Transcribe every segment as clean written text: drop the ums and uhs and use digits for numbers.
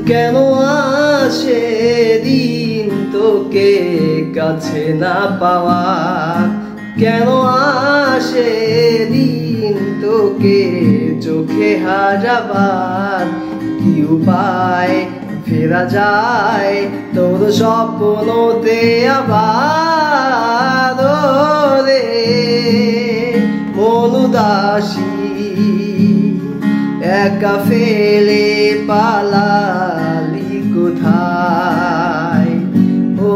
কেন আসে দিন তোকে কাছে না পাওয়া, কেন আসে দিন তোকে চোখে হারাবার। কি উপায় ফেরা যায় তোর স্বপ্নতে আবার, রে মন উদাসী একা ফেলে পালালি কোথায়। ও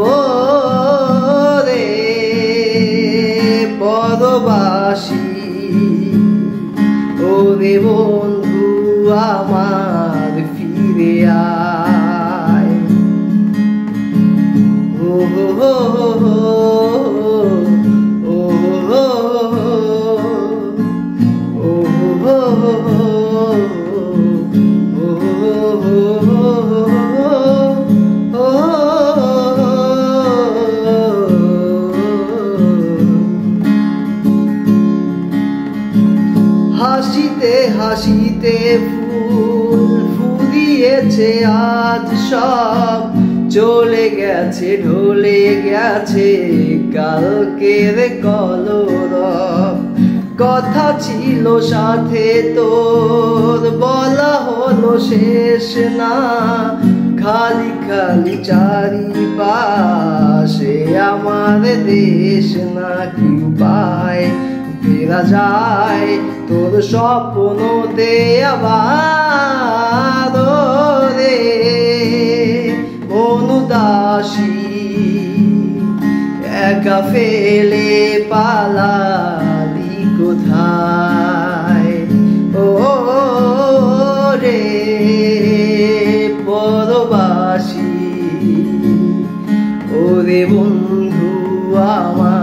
রে পরবাসী, ও রে বন্ধু আমার ফিরে আয়। ও হো হো হাসিতে হাসিতে ফুল ফুরিয়েছে আজ সব, চলে গেছে ঢলে গেছে কালকের কলরব। কথা ছিল সাথে তোর বলা হলো শেষ না, খালি খালি চারিপাশে আমার দেশ না। কি উপায় ফেরা যায় তোর স্বপ্নতে আবার, রে মন উদাসী একা ফেলে পালালি কোথায়। ও রে পরবাসী, ও রে বন্ধু আমার